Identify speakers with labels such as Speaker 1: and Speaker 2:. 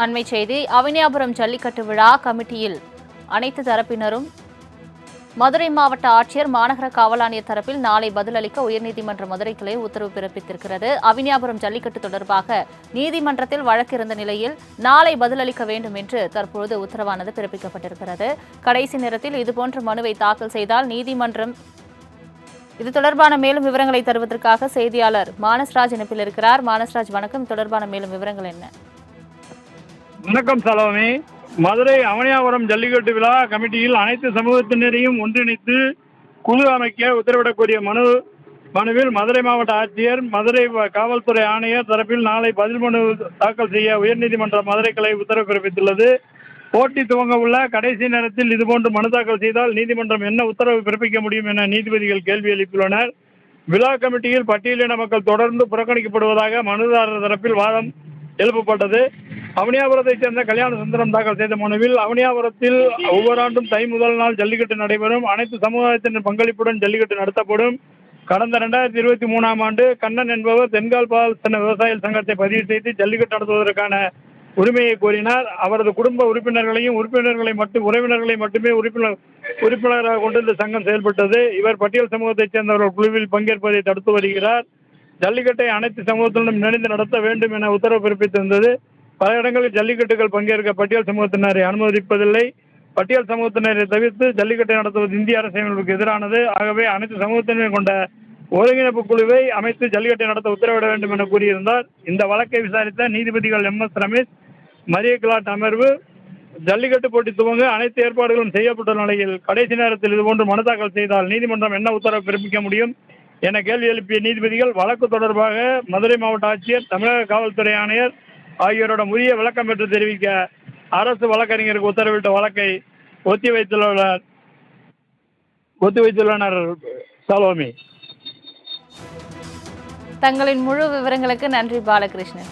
Speaker 1: அண்மை செய்தி. அவனியாபுரம் ஜல்லிக்கட்டு விழா கமிட்டியில் அனைத்து தரப்பினரும் மதுரை மாவட்ட ஆட்சியர், மாநகர காவல் ஆணையர் தரப்பில் நாளை பதிலளிக்க உயர்நீதிமன்ற மதுரை கிளை உத்தரவு பிறப்பித்திருக்கிறது. அவனியாபுரம் ஜல்லிக்கட்டு தொடர்பாக நீதிமன்றத்தில் வழக்கு இருந்த நிலையில் நாளை பதிலளிக்க வேண்டும் என்று தற்போது உத்தரவானது பிறப்பிக்கப்பட்டிருக்கிறது. கடைசி நேரத்தில் இதுபோன்ற மனுவை தாக்கல் செய்தால் நீதிமன்றம் இது தொடர்பான மேலும் விவரங்களை தருவதற்காக செய்தியாளர் மானஸ்ராஜ் இணைப்பில் இருக்கிறார். மானஸ்ராஜ், வணக்கம். தொடர்பான மேலும் விவரங்கள் என்ன?
Speaker 2: வணக்கம் சலோமி. மதுரை அவனியாபுரம் ஜல்லிக்கட்டு விழா கமிட்டியில் அனைத்து சமூகத்தினரையும் ஒன்றிணைத்து குழு அமைக்க உத்தரவிடக்கூடிய மனுவில் மதுரை மாவட்ட ஆட்சியர், மதுரை காவல்துறை ஆணையர் தரப்பில் நாளை பதில் மனு தாக்கல் செய்ய உயர்நீதிமன்ற மதுரை கிளை உத்தரவு பிறப்பித்துள்ளது. போட்டி துவங்க உள்ள கடைசி நேரத்தில் இதுபோன்று மனு தாக்கல் செய்தால் நீதிமன்றம் என்ன உத்தரவு பிறப்பிக்க முடியும் என நீதிபதிகள் கேள்வி எழுப்பியுள்ளனர். விழா கமிட்டியில் பட்டியலின மக்கள் தொடர்ந்து புறக்கணிக்கப்படுவதாக மனுதாரர் தரப்பில் வாதம் எழுப்பப்பட்டது. அவனியாபுரத்தைச் சேர்ந்த கல்யாண சுந்தரம் தாக்கல் செய்த மனுவில், அவனியாபுரத்தில் ஒவ்வொரு ஆண்டும் தை முதல் நாள் ஜல்லிக்கட்டு நடைபெறும். அனைத்து சமுதாயத்தினர் பங்களிப்புடன் ஜல்லிக்கட்டு நடத்தப்படும். கடந்த 2023ஆம் ஆண்டு கண்ணன் என்பவர் தென்கால் பால்சன விவசாயிகள் சங்கத்தை பதிவு செய்து ஜல்லிக்கட்டு நடத்துவதற்கான உரிமையை கோரினார். அவரது குடும்ப உறவினர்களை மட்டுமே உறுப்பினராக கொண்டு இந்த சங்கம் செயல்பட்டது. இவர் பட்டியல் சமூகத்தைச் சேர்ந்தவர்கள் குழுவில் பங்கேற்பதை தடுத்து வருகிறார். ஜல்லிக்கட்டை அனைத்து சமூகத்துடனும் இணைந்து நடத்த வேண்டும் என உத்தரவு பிறப்பித்திருந்தது. பல இடங்களில் ஜல்லிக்கட்டுகள் பங்கேற்க பட்டியல் சமூகத்தினரை அனுமதிப்பதில்லை. பட்டியல் சமூகத்தினரை தவிர்த்து ஜல்லிக்கட்டை நடத்துவது இந்திய அரசியலமைப்புக்கு எதிரானது. ஆகவே அனைத்து சமூகத்தினரையும் கொண்ட ஒருங்கிணைப்பு குழுவை அமைத்து ஜல்லிக்கட்டை நடத்த உத்தரவிட வேண்டும் என கூறியிருந்தார். இந்த வழக்கை விசாரித்த நீதிபதிகள் MS ரமேஷ், மரிய கிளாட் அமர்வு ஜல்லிக்கட்டு போட்டி துவங்க அனைத்து ஏற்பாடுகளும் செய்யப்பட்ட நிலையில் கடைசி நேரத்தில் இதுபோன்று மனு தாக்கல் செய்தால் நீதிமன்றம் என்ன உத்தரவு பிறப்பிக்க முடியும் என கேள்வி எழுப்பிய நீதிபதிகள் வழக்கு தொடர்பாக மதுரை மாவட்ட ஆட்சியர், தமிழக காவல்துறை ஆணையர் ஆகியோரோட உரிய விளக்கம் பெற்று தெரிவிக்க அரசு வழக்கறிஞருக்கு உத்தரவிட்ட வழக்கை ஒத்திவைத்துள்ளனர். சலோமி.
Speaker 1: தங்களின் முழு விவரங்களுக்கு நன்றி பாலகிருஷ்ணன்.